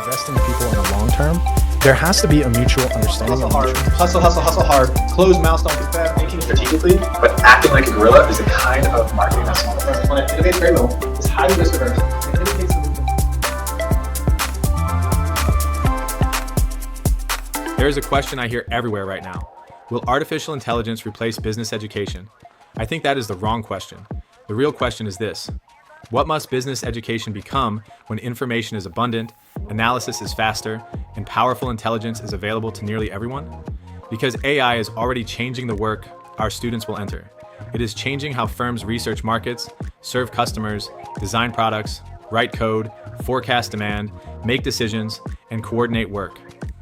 invest in people in the long term, there has to be a mutual understanding. Hustle hard. Close mouths don't get fed. Thinking strategically, but acting like a gorilla is the kind of marketing that's small. When it innovates very little, it's highly risk averse. It indicates There's a question I hear everywhere right now. Will artificial intelligence replace business education? I think that is the wrong question. The real question is this: what must business education become when information is abundant, analysis is faster, and powerful intelligence is available to nearly everyone? Because AI is already changing the work our students will enter. It is changing how firms research markets, serve customers, design products, write code, forecast demand, make decisions, and coordinate work.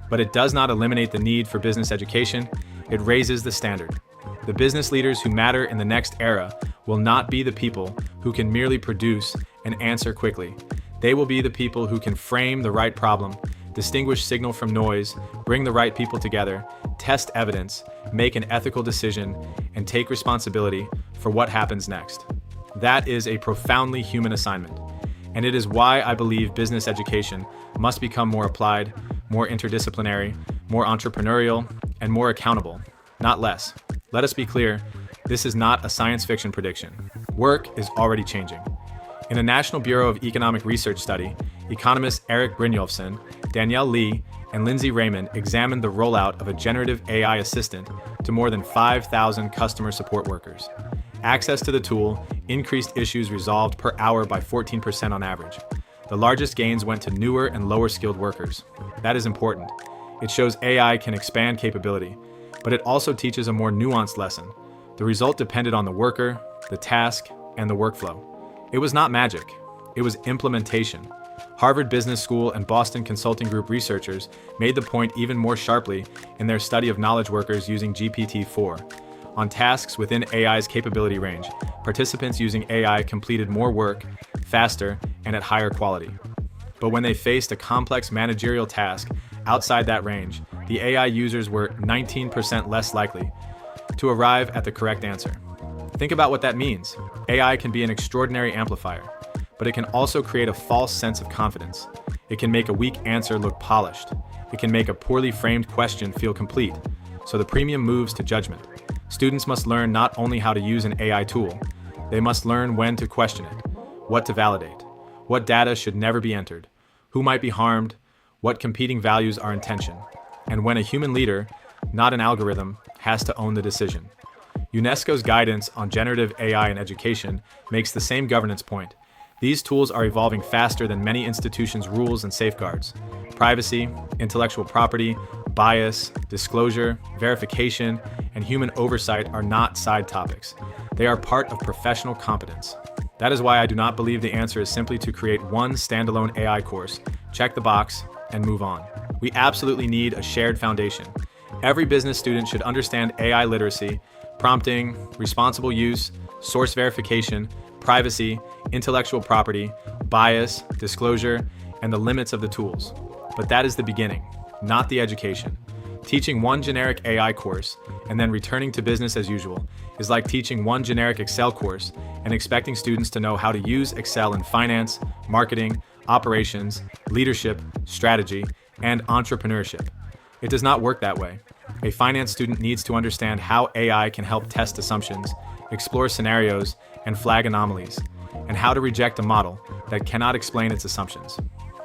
But it does not eliminate the need for business education. It raises the standard. The business leaders who matter in the next era will not be the people who can merely produce and answer quickly. They will be the people who can frame the right problem, distinguish signal from noise, bring the right people together, test evidence, make an ethical decision, and take responsibility for what happens next. That is a profoundly human assignment. And it is why I believe business education must become more applied, more interdisciplinary, more entrepreneurial, and more accountable, not less. Let us be clear, this is not a science fiction prediction. Work is already changing. In a National Bureau of Economic Research study, economists Eric Brynjolfsson, Danielle Lee, and Lindsay Raymond examined the rollout of a generative AI assistant to more than 5,000 customer support workers. Access to the tool increased issues resolved per hour by 14% on average. The largest gains went to newer and lower skilled workers. That is important. It shows AI can expand capability, but it also teaches a more nuanced lesson. The result depended on the worker, the task, and the workflow. It was not magic, it was implementation. Harvard Business School and Boston Consulting Group researchers made the point even more sharply in their study of knowledge workers using GPT-4. On tasks within AI's capability range, participants using AI completed more work, faster, and at higher quality. But when they faced a complex managerial task outside that range, the AI users were 19% less likely to arrive at the correct answer. Think about what that means. AI can be an extraordinary amplifier, but it can also create a false sense of confidence. It can make a weak answer look polished. It can make a poorly framed question feel complete. So the premium moves to judgment. Students must learn not only how to use an AI tool, they must learn when to question it, what to validate, what data should never be entered, who might be harmed, what competing values are in tension, and when a human leader, not an algorithm, has to own the decision. UNESCO's guidance on generative AI in education makes the same governance point. These tools are evolving faster than many institutions' rules and safeguards. Privacy, intellectual property, bias, disclosure, verification, and human oversight are not side topics. They are part of professional competence. That is why I do not believe the answer is simply to create one standalone AI course, check the box, and move on. We absolutely need a shared foundation. Every business student should understand AI literacy, prompting, responsible use, source verification, privacy, intellectual property, bias, disclosure, and the limits of the tools. But that is the beginning, not the education. Teaching one generic AI course and then returning to business as usual is like teaching one generic Excel course and expecting students to know how to use Excel in finance, marketing, operations, leadership, strategy, and entrepreneurship. It does not work that way. A finance student needs to understand how AI can help test assumptions, explore scenarios, and flag anomalies, and how to reject a model that cannot explain its assumptions.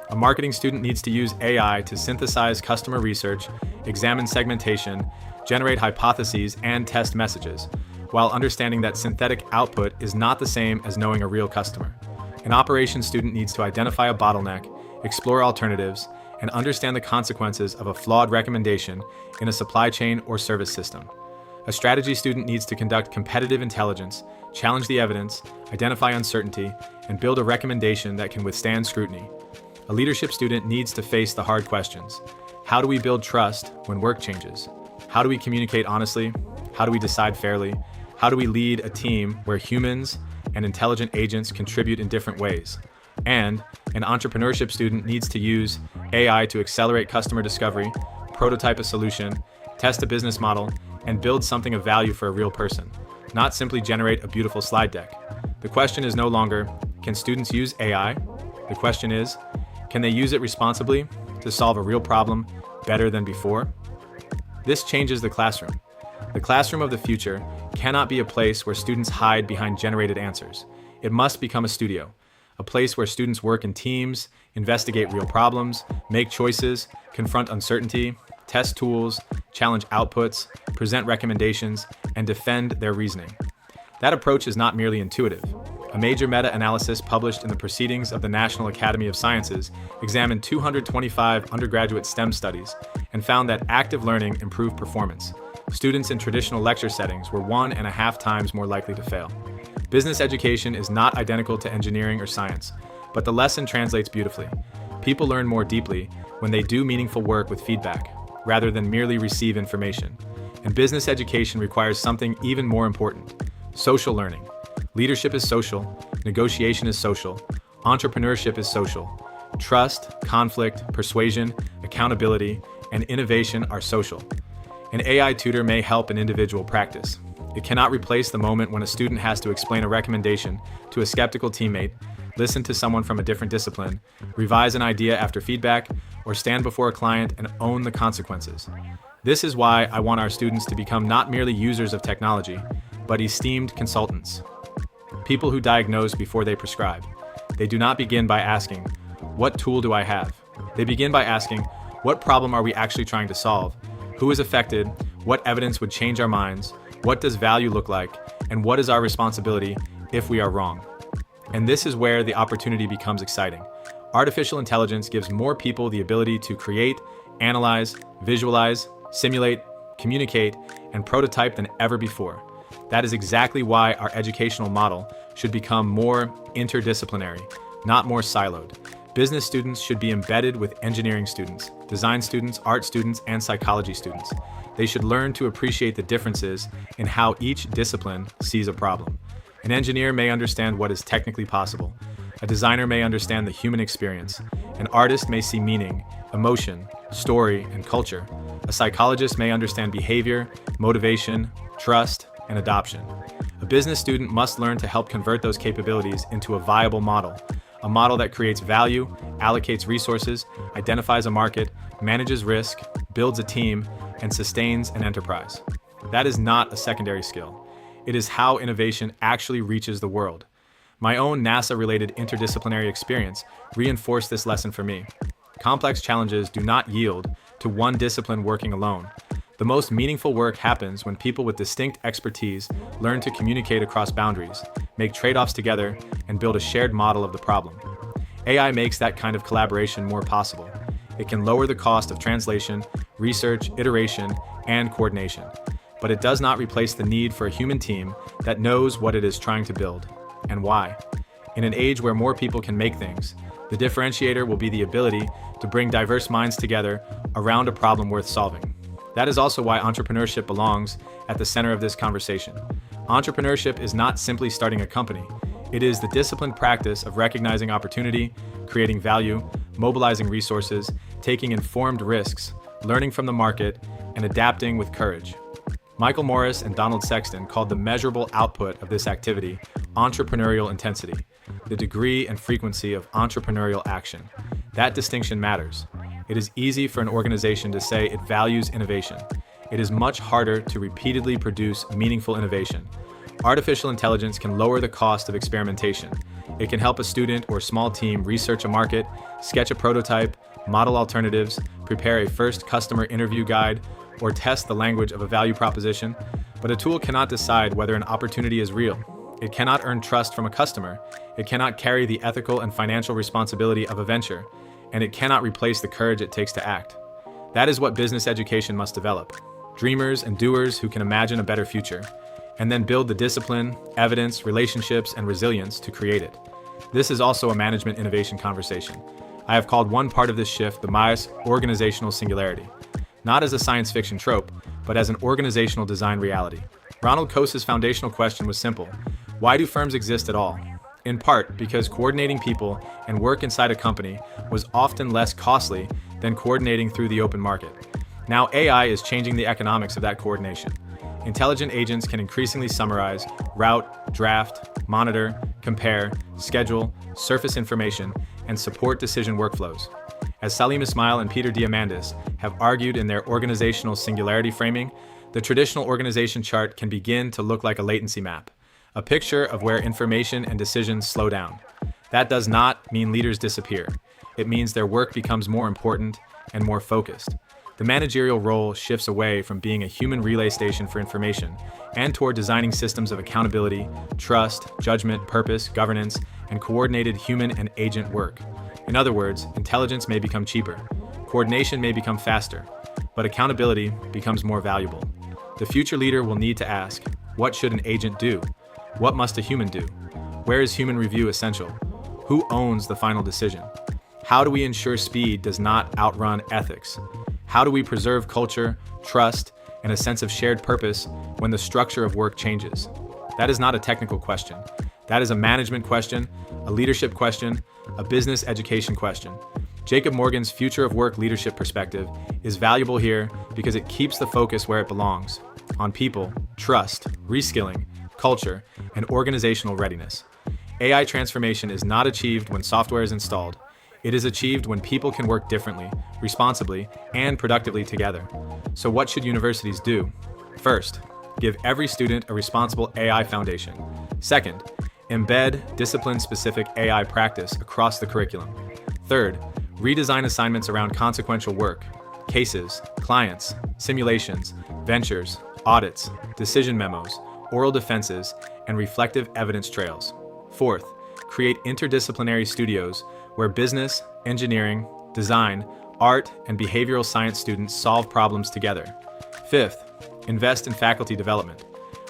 A marketing student needs to use AI to synthesize customer research, examine segmentation, generate hypotheses, and test messages, while understanding that synthetic output is not the same as knowing a real customer. An operations student needs to identify a bottleneck, explore alternatives, and understand the consequences of a flawed recommendation in a supply chain or service system. A strategy student needs to conduct competitive intelligence, challenge the evidence, identify uncertainty, and build a recommendation that can withstand scrutiny. A leadership student needs to face the hard questions. How do we build trust when work changes? How do we communicate honestly? How do we decide fairly? How do we lead a team where humans and intelligent agents contribute in different ways? And an entrepreneurship student needs to use AI to accelerate customer discovery, prototype a solution, test a business model, and build something of value for a real person, not simply generate a beautiful slide deck. The question is no longer, can students use AI? The question is, can they use it responsibly to solve a real problem better than before? This changes the classroom. The classroom of the future cannot be a place where students hide behind generated answers. It must become a studio, a place where students work in teams, investigate real problems, make choices, confront uncertainty, test tools, challenge outputs, present recommendations, and defend their reasoning. That approach is not merely intuitive. A major meta-analysis published in the Proceedings of the National Academy of Sciences examined 225 undergraduate STEM studies and found that active learning improved performance. Students in traditional lecture settings were 1.5 times more likely to fail. Business education is not identical to engineering or science, but the lesson translates beautifully. People learn more deeply when they do meaningful work with feedback, rather than merely receive information. And business education requires something even more important: social learning. Leadership is social, negotiation is social, entrepreneurship is social. Trust, conflict, persuasion, accountability, and innovation are social. An AI tutor may help an individual practice. It cannot replace the moment when a student has to explain a recommendation to a skeptical teammate, listen to someone from a different discipline, revise an idea after feedback, or stand before a client and own the consequences. This is why I want our students to become not merely users of technology, but esteemed consultants. People who diagnose before they prescribe. They do not begin by asking, "What tool do I have?" They begin by asking, "What problem are we actually trying to solve? Who is affected? What evidence would change our minds? What does value look like? And what is our responsibility if we are wrong?" And this is where the opportunity becomes exciting. Artificial intelligence gives more people the ability to create, analyze, visualize, simulate, communicate, and prototype than ever before. That is exactly why our educational model should become more interdisciplinary, not more siloed. Business students should be embedded with engineering students, design students, art students, and psychology students. They should learn to appreciate the differences in how each discipline sees a problem. An engineer may understand what is technically possible. A designer may understand the human experience. An artist may see meaning, emotion, story, and culture. A psychologist may understand behavior, motivation, trust, and adoption. A business student must learn to help convert those capabilities into a viable model, a model that creates value, allocates resources, identifies a market, manages risk, builds a team, and sustains an enterprise. That is not a secondary skill. It is how innovation actually reaches the world. My own NASA-related interdisciplinary experience reinforced this lesson for me. Complex challenges do not yield to one discipline working alone. The most meaningful work happens when people with distinct expertise learn to communicate across boundaries, make trade-offs together, and build a shared model of the problem. AI makes that kind of collaboration more possible. It can lower the cost of translation, research, iteration, and coordination. But it does not replace the need for a human team that knows what it is trying to build and why. In an age where more people can make things, the differentiator will be the ability to bring diverse minds together around a problem worth solving. That is also why entrepreneurship belongs at the center of this conversation. Entrepreneurship is not simply starting a company. It is the disciplined practice of recognizing opportunity, creating value, mobilizing resources, taking informed risks, learning from the market, and adapting with courage. Michael Morris and Donald Sexton called the measurable output of this activity entrepreneurial intensity, the degree and frequency of entrepreneurial action. That distinction matters. It is easy for an organization to say it values innovation. It is much harder to repeatedly produce meaningful innovation. Artificial intelligence can lower the cost of experimentation. It can help a student or small team research a market, sketch a prototype, model alternatives, prepare a first customer interview guide, or test the language of a value proposition. But a tool cannot decide whether an opportunity is real. It cannot earn trust from a customer. It cannot carry the ethical and financial responsibility of a venture. And it cannot replace the courage it takes to act. That is what business education must develop. Dreamers and doers who can imagine a better future, and then build the discipline, evidence, relationships, and resilience to create it. This is also a management innovation conversation. I have called one part of this shift the Myers organizational singularity, not as a science fiction trope, but as an organizational design reality. Ronald Coase's foundational question was simple: why do firms exist at all? In part because coordinating people and work inside a company was often less costly than coordinating through the open market. Now AI is changing the economics of that coordination. Intelligent agents can increasingly summarize, route, draft, monitor, compare, schedule, surface information, and support decision workflows. As Salim Ismail and Peter Diamandis have argued in their organizational singularity framing, the traditional organization chart can begin to look like a latency map, a picture of where information and decisions slow down. That does not mean leaders disappear. It means their work becomes more important and more focused. The managerial role shifts away from being a human relay station for information and toward designing systems of accountability, trust, judgment, purpose, governance, and coordinated human and agent work. In other words, intelligence may become cheaper, coordination may become faster, but accountability becomes more valuable. The future leader will need to ask, what should an agent do? What must a human do? Where is human review essential? Who owns the final decision? How do we ensure speed does not outrun ethics? How do we preserve culture, trust, and a sense of shared purpose when the structure of work changes? That is not a technical question. That is a management question, a leadership question, a business education question. Jacob Morgan's future of work leadership perspective is valuable here because it keeps the focus where it belongs, on people, trust, reskilling, culture, and organizational readiness. AI transformation is not achieved when software is installed. It is achieved when people can work differently, responsibly, and productively together. So what should universities do? First, give every student a responsible AI foundation. Second, embed discipline-specific AI practice across the curriculum. Third, redesign assignments around consequential work, cases, clients, simulations, ventures, audits, decision memos, oral defenses, and reflective evidence trails. Fourth, create interdisciplinary studios where business, engineering, design, art, and behavioral science students solve problems together. Fifth, invest in faculty development.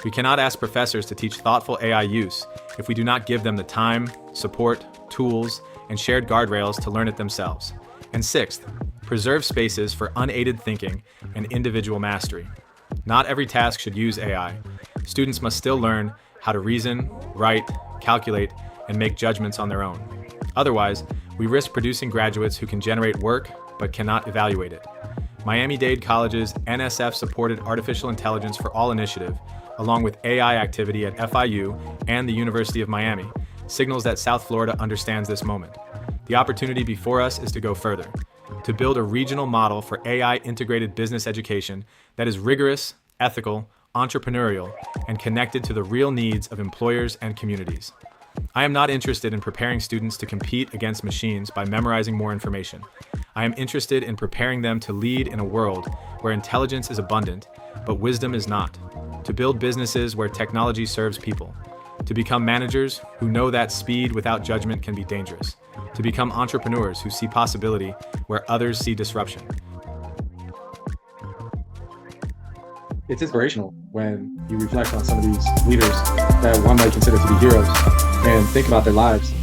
We cannot ask professors to teach thoughtful AI use if we do not give them the time, support, tools, and shared guardrails to learn it themselves. And sixth, preserve spaces for unaided thinking and individual mastery. Not every task should use AI. Students must still learn how to reason, write, calculate, and make judgments on their own. Otherwise, we risk producing graduates who can generate work but cannot evaluate it. Miami-Dade College's NSF-supported Artificial Intelligence for All initiative, along with AI activity at FIU and the University of Miami, signals that South Florida understands this moment. The opportunity before us is to go further, to build a regional model for AI-integrated business education that is rigorous, ethical, entrepreneurial, and connected to the real needs of employers and communities. I am not interested in preparing students to compete against machines by memorizing more information. I am interested in preparing them to lead in a world where intelligence is abundant, but wisdom is not, to build businesses where technology serves people, to become managers who know that speed without judgment can be dangerous, to become entrepreneurs who see possibility where others see disruption. It's inspirational when you reflect on some of these leaders that one might consider to be heroes and think about their lives